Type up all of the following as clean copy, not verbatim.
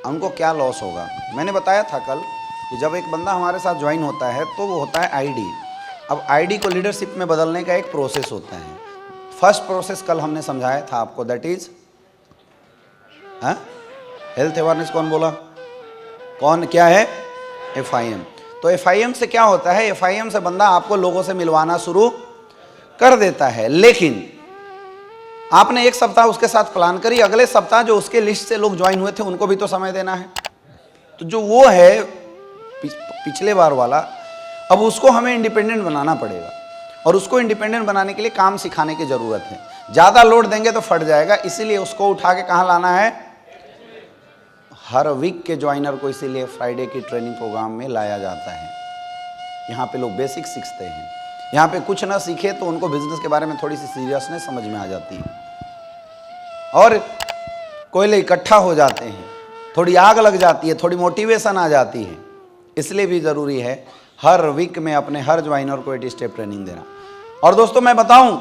उनको क्या लॉस होगा। मैंने बताया था कल कि जब एक बंदा हमारे साथ ज्वाइन होता है तो वो होता है आईडी। अब आईडी को लीडरशिप में बदलने का एक प्रोसेस होता है। फर्स्ट प्रोसेस कल हमने समझाया था आपको, दैट इज हेल्थ अवेयरनेस। कौन बोला? कौन क्या है? FIM। तो FIM से क्या होता है? FIM से बंदा आपको लोगों से मिलवाना शुरू कर देता है, लेकिन आपने एक सप्ताह उसके साथ प्लान करी, अगले सप्ताह जो उसके लिस्ट से लोग ज्वाइन हुए थे उनको भी तो समय देना है। तो जो वो है पिछले बार वाला, अब उसको हमें इंडिपेंडेंट बनाना पड़ेगा, और उसको इंडिपेंडेंट बनाने के लिए काम सिखाने की ज़रूरत है। ज़्यादा लोड देंगे तो फट जाएगा, इसीलिए उसको उठा के कहाँ लाना है? हर वीक के ज्वाइनर को इसीलिए फ्राइडे की ट्रेनिंग प्रोग्राम में लाया जाता है। यहाँ पे लोग बेसिक सीखते हैं। यहाँ पे कुछ ना सीखे तो उनको बिजनेस के बारे में थोड़ी सी सीरियसनेस समझ में आ जाती है, और कोयले इकट्ठा हो जाते हैं, थोड़ी आग लग जाती है, थोड़ी मोटिवेशन आ जाती है। इसलिए भी ज़रूरी है हर वीक में अपने हर ज्वाइनर को 8 स्टेप ट्रेनिंग देना। और दोस्तों मैं बताऊं,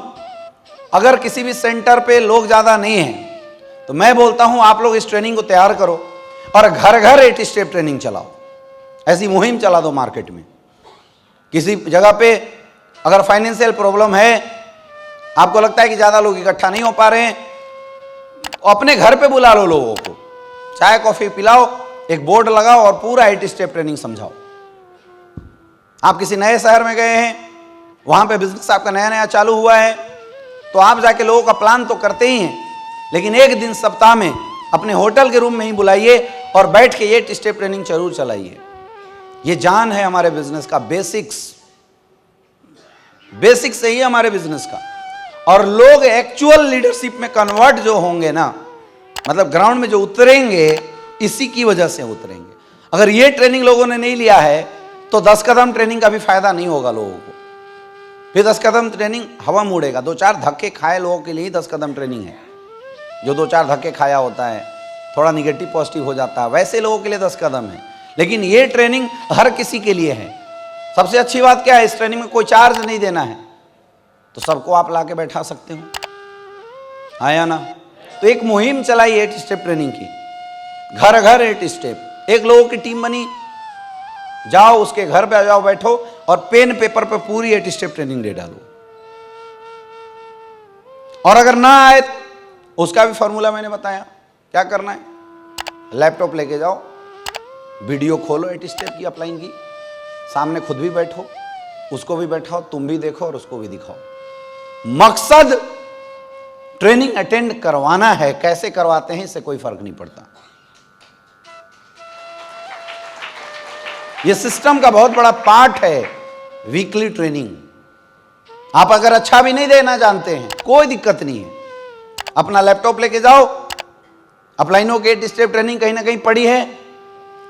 अगर किसी भी सेंटर पे लोग ज़्यादा नहीं हैं तो मैं बोलता हूं आप लोग इस ट्रेनिंग को तैयार करो और घर घर 8 स्टेप ट्रेनिंग चलाओ। ऐसी मुहिम चला दो मार्केट में। किसी जगह पे अगर फाइनेंशियल प्रॉब्लम है, आपको लगता है कि ज़्यादा लोग इकट्ठा नहीं हो पा रहे हैं, तो अपने घर पे बुला लो लोगों को, चाय कॉफ़ी पिलाओ, एक बोर्ड लगाओ और पूरा 8 स्टेप ट्रेनिंग समझाओ। आप किसी नए शहर में गए हैं, वहाँ पे बिजनेस आपका नया नया चालू हुआ है, तो आप जाके लोगों का प्लान तो करते ही हैं, लेकिन एक दिन सप्ताह में अपने होटल के रूम में ही बुलाइए और बैठ के 8 स्टेप ट्रेनिंग जरूर चलाइए। ये जान है हमारे बिजनेस का, बेसिक्स से ही हमारे बिजनेस का। और लोग एक्चुअल लीडरशिप में कन्वर्ट जो होंगे ना, मतलब ग्राउंड में जो उतरेंगे, इसी की वजह से उतरेंगे। अगर ये ट्रेनिंग लोगों ने नहीं लिया है तो 10 कदम ट्रेनिंग का भी फायदा नहीं होगा लोगों को। फिर 10 कदम ट्रेनिंग हवा मुड़ेगा। 2-4 धक्के खाए लोगों के लिए 10 कदम ट्रेनिंग है। जो 2-4 धक्के खाया होता है, थोड़ा निगेटिव पॉजिटिव हो जाता है, वैसे लोगों के लिए 10 कदम है। लेकिन ये ट्रेनिंग हर किसी के लिए है। सबसे अच्छी बात क्या है, इस ट्रेनिंग में कोई चार्ज नहीं देना है, तो सबको आप ला के बैठा सकते हो, आया ना। तो एक मुहिम चलाई 8 स्टेप ट्रेनिंग की, घर घर 8 स्टेप। एक लोगों की टीम बनी, जाओ उसके घर पे जाओ, बैठो और पेन पेपर पे पूरी 8 स्टेप ट्रेनिंग दे डालो। और अगर ना आए, उसका भी फॉर्मूला मैंने बताया। क्या करना है? लैपटॉप लेके जाओ, वीडियो खोलो 8 स्टेप की, अपलाइन की, सामने खुद भी बैठो, उसको भी बैठाओ, तुम भी देखो और उसको भी दिखाओ। मकसद ट्रेनिंग अटेंड करवाना है। कैसे करवाते हैं इससे कोई फर्क नहीं पड़ता। यह सिस्टम का बहुत बड़ा पार्ट है वीकली ट्रेनिंग। आप अगर अच्छा भी नहीं देना जानते हैं, कोई दिक्कत नहीं है, अपना लैपटॉप लेके जाओ, अपलाइनों के 8 स्टेप ट्रेनिंग कहीं ना कहीं पड़ी है,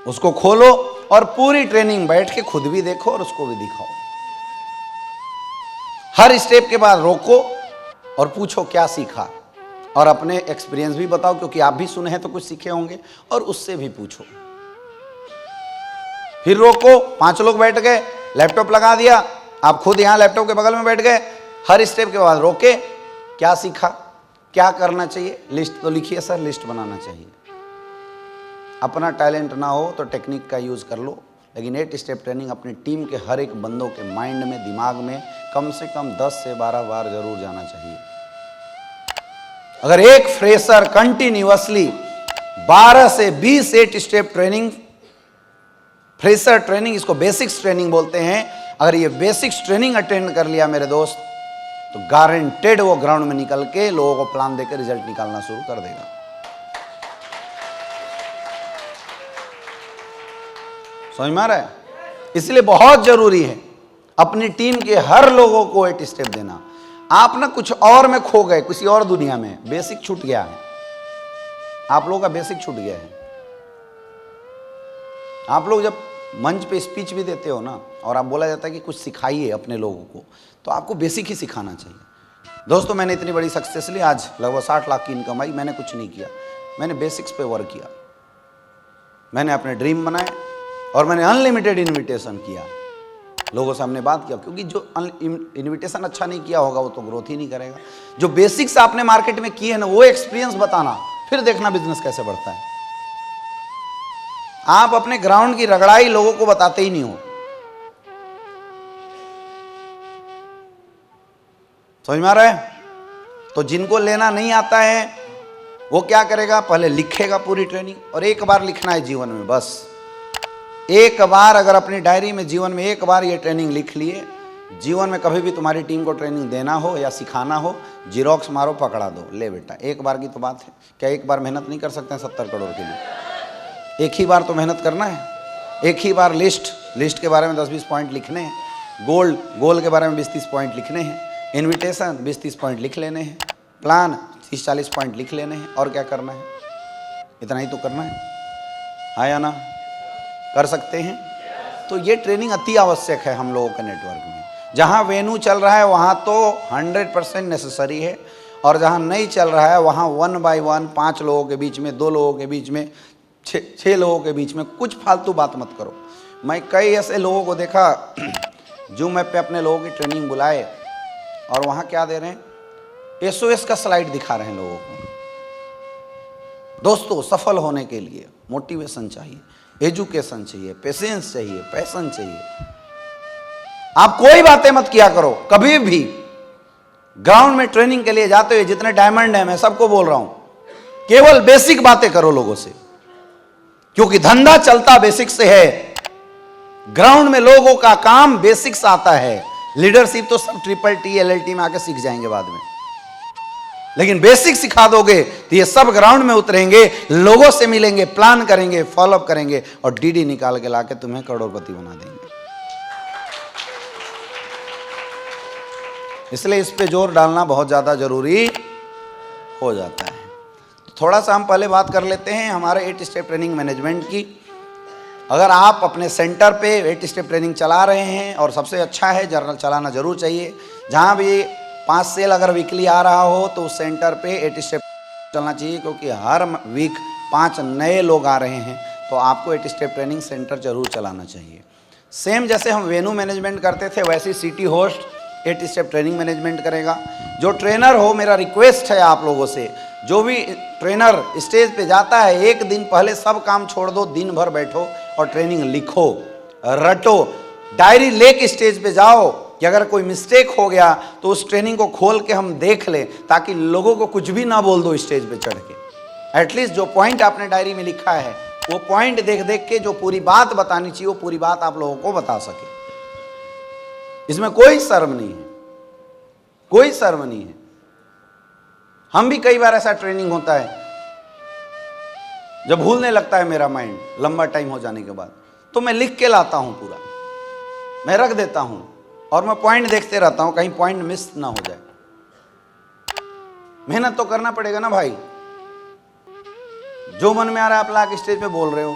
उसको खोलो और पूरी ट्रेनिंग बैठ के खुद भी देखो और उसको भी दिखाओ। हर स्टेप के बाद रोको और पूछो क्या सीखा, और अपने एक्सपीरियंस भी बताओ, क्योंकि आप भी सुने हैं तो कुछ सीखे होंगे, और उससे भी पूछो। फिर रोको, 5 लोग बैठ गए, लैपटॉप लगा दिया, आप खुद यहां लैपटॉप के बगल में बैठ गए। हर स्टेप के बाद रोके, क्या सीखा, क्या करना चाहिए, लिस्ट तो लिखिए सर, लिस्ट बनाना चाहिए। अपना टैलेंट ना हो तो टेक्निक का यूज़ कर लो, लेकिन 8 स्टेप ट्रेनिंग अपनी टीम के हर एक बंदों के माइंड में, दिमाग में कम से कम 10 से 12 बार जरूर जाना चाहिए। अगर एक फ्रेशर कंटिन्यूअसली 12 से 20 8 स्टेप ट्रेनिंग, फ्रेशर ट्रेनिंग, इसको बेसिक्स ट्रेनिंग बोलते हैं, अगर ये बेसिक्स ट्रेनिंग अटेंड कर लिया मेरे दोस्त, तो गारंटेड वो ग्राउंड में निकल के लोगों को प्लान देकर रिजल्ट निकालना शुरू कर देगा। समझ में आ रहा है? इसलिए बहुत जरूरी है अपनी टीम के हर लोगों को 8 स्टेप देना। आप ना कुछ और में खो गए, किसी और दुनिया में, बेसिक छूट गया है, आप लोगों का बेसिक छूट गया है। आप लोग जब मंच पे स्पीच भी देते हो ना, और आप बोला जाता है कि कुछ सिखाइए अपने लोगों को, तो आपको बेसिक ही सिखाना चाहिए। दोस्तों मैंने इतनी बड़ी सक्सेस ली, आज लगभग 60 लाख की इनकम आई, मैंने कुछ नहीं किया, मैंने बेसिक्स पे वर्क किया, मैंने अपने ड्रीम बनाए और मैंने अनलिमिटेड इन्विटेशन किया, लोगों से हमने बात किया, क्योंकि जो इन्विटेशन अच्छा नहीं किया होगा वो तो ग्रोथ ही नहीं करेगा। जो बेसिक्स आपने मार्केट में किए हैं ना, वो एक्सपीरियंस बताना, फिर देखना बिजनेस कैसे बढ़ता है। आप अपने ग्राउंड की रगड़ाई लोगों को बताते ही नहीं हो। समझ में आ रहा है? तो जिनको लेना नहीं आता है वो क्या करेगा, पहले लिखेगा पूरी ट्रेनिंग, और एक बार लिखना है जीवन में, बस एक बार अगर अपनी डायरी में जीवन में एक बार ये ट्रेनिंग लिख लिए, जीवन में कभी भी तुम्हारी टीम को ट्रेनिंग देना हो या सिखाना हो, जिरोक्स मारो, पकड़ा दो, ले बेटा, एक बार की तो बात है। क्या एक बार मेहनत नहीं कर सकते हैं 70 करोड़ के लिए? एक ही बार तो मेहनत करना है। एक ही बार लिस्ट के बारे में 10-20 पॉइंट लिखने हैं, गोल के बारे में 20-30 पॉइंट लिखने हैं, इन्विटेशन 20-30 पॉइंट लिख लेने हैं, प्लान 30-40 पॉइंट लिख लेने हैं, और क्या करना है? इतना ही तो करना है, हाँ या ना? कर सकते हैं? तो ये ट्रेनिंग अति आवश्यक है हम लोगों के नेटवर्क में। जहाँ वेन्यू चल रहा है वहाँ तो 100% नेसेसरी है, और जहाँ नहीं चल रहा है वहाँ 1 by 1 5 लोगों के बीच में, 2 लोगों के बीच में, 6 लोगों के बीच में कुछ फालतू बात मत करो। मैं कई ऐसे लोगों को देखा जूम ऐप पे अपने लोगों की ट्रेनिंग बुलाए, और वहाँ क्या दे रहे हैं, SOS का स्लाइड दिखा रहे हैं लोगों को। दोस्तों, सफल होने के लिए मोटिवेशन चाहिए, एजुकेशन चाहिए, पेशेंस चाहिए, पैशन चाहिए। आप कोई बातें मत किया करो कभी भी। ग्राउंड में ट्रेनिंग के लिए जाते हुए जितने डायमंड हैं, मैं सबको बोल रहा हूं, केवल बेसिक बातें करो लोगों से, क्योंकि धंधा चलता बेसिक से है। ग्राउंड में लोगों का काम बेसिक्स आता है। लीडरशिप तो सब TTT LLT में आके सीख जाएंगे बाद में, लेकिन बेसिक सिखा दोगे तो ये सब ग्राउंड में उतरेंगे, लोगों से मिलेंगे, प्लान करेंगे, फॉलोअप करेंगे, और DD निकाल के लाके तुम्हें करोड़पति बना देंगे। इसलिए इस पे जोर डालना बहुत ज्यादा जरूरी हो जाता है। तो थोड़ा सा हम पहले बात कर लेते हैं हमारे 8 स्टेप ट्रेनिंग मैनेजमेंट की। अगर आप अपने सेंटर पे 8 स्टेप ट्रेनिंग चला रहे हैं, और सबसे अच्छा है, जर्नल चलाना जरूर चाहिए। जहां भी 5 सेल अगर वीकली आ रहा हो तो उस सेंटर पे 8 स्टेप चलना चाहिए, क्योंकि हर वीक 5 नए लोग आ रहे हैं, तो आपको 8 स्टेप ट्रेनिंग सेंटर जरूर चलाना चाहिए। सेम जैसे हम वेन्यू मैनेजमेंट करते थे, वैसे city host 8 step training management करेगा। जो ट्रेनर हो, मेरा रिक्वेस्ट है आप लोगों से, जो भी ट्रेनर स्टेज पे जाता है, एक दिन पहले सब काम छोड़ दो, दिन भर बैठो और ट्रेनिंग लिखो, रटो, डायरी लेके स्टेज पे जाओ कि अगर कोई मिस्टेक हो गया तो उस ट्रेनिंग को खोल के हम देख लें, ताकि लोगों को कुछ भी ना बोल दो स्टेज पे चढ़ के। एटलीस्ट जो पॉइंट आपने डायरी में लिखा है वो पॉइंट देख देख के जो पूरी बात बतानी चाहिए वो पूरी बात आप लोगों को बता सके। इसमें कोई शर्म नहीं है, कोई शर्म नहीं है। हम भी कई बार ऐसा ट्रेनिंग होता है जब भूलने लगता है मेरा माइंड लंबा टाइम हो जाने के बाद, तो मैं लिख के लाता हूं, पूरा मैं रख देता हूं, और मैं पॉइंट देखते रहता हूं कहीं पॉइंट मिस ना हो जाए। मेहनत तो करना पड़ेगा ना भाई। जो मन में आ रहा है आप लाके स्टेज पे बोल रहे हो,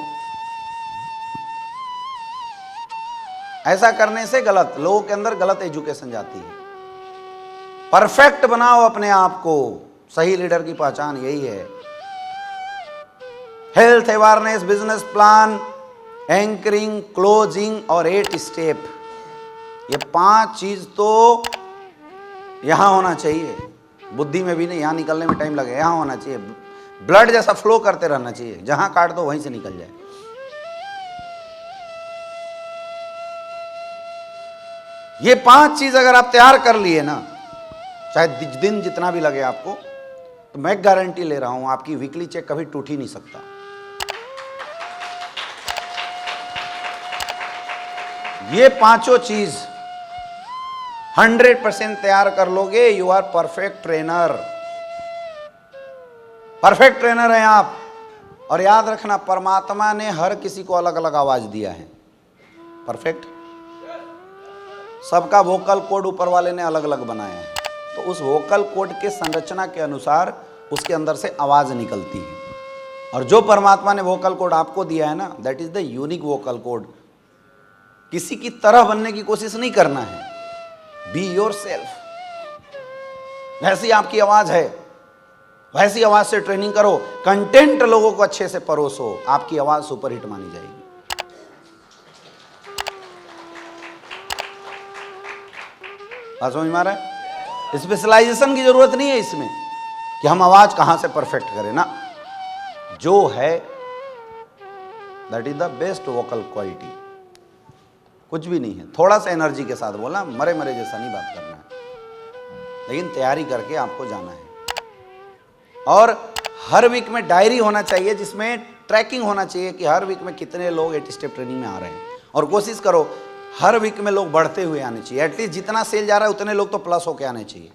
ऐसा करने से गलत, लोगों के अंदर गलत एजुकेशन जाती है। परफेक्ट बनाओ अपने आप को। सही लीडर की पहचान यही है। Health awareness, business plan, anchoring, closing और 8 स्टेप, ये 5 चीज तो यहां होना चाहिए। बुद्धि में भी नहीं, यहां निकलने में टाइम लगे, यहां होना चाहिए। ब्लड जैसा फ्लो करते रहना चाहिए, जहां काट दो वहीं से निकल जाए। ये 5 चीज अगर आप तैयार कर लिए ना, चाहे दिन जितना भी लगे आपको, तो मैं गारंटी ले रहा हूं आपकी वीकली चेक कभी टूट ही नहीं सकता। ये 5 चीज 100% तैयार कर लोगे, you are perfect trainer. Perfect trainer हैं आप। और याद रखना, परमात्मा ने हर किसी को अलग अलग आवाज दिया है। परफेक्ट, सबका वोकल कोड ऊपर वाले ने अलग अलग बनाया है, तो उस वोकल कोड के संरचना के अनुसार उसके अंदर से आवाज निकलती है। और जो परमात्मा ने वोकल कोड आपको दिया है ना, that is the unique vocal cord. किसी की तरह बनने की कोशिश नहीं करना है, बी योरसेल्फ। वैसी आपकी आवाज है, वैसी आवाज से ट्रेनिंग करो, कंटेंट लोगों को अच्छे से परोसो, आपकी आवाज सुपरहिट मानी जाएगी। बात समझ में आ रहा है? स्पेशलाइजेशन की जरूरत नहीं है इसमें कि हम आवाज कहां से परफेक्ट करें ना, जो है that is the best vocal quality. कुछ भी नहीं है, थोड़ा सा एनर्जी के साथ बोलना, मरे मरे जैसा नहीं बात करना है, लेकिन तैयारी करके आपको जाना है। और हर वीक में डायरी होना चाहिए जिसमें ट्रैकिंग होना चाहिए कि हर वीक में कितने लोग 8 स्टेप ट्रेनिंग में आ रहे हैं। और कोशिश करो हर वीक में लोग बढ़ते हुए आने चाहिए, एटलीस्ट जितना सेल जा रहा है उतने लोग तो प्लस होके आने चाहिए।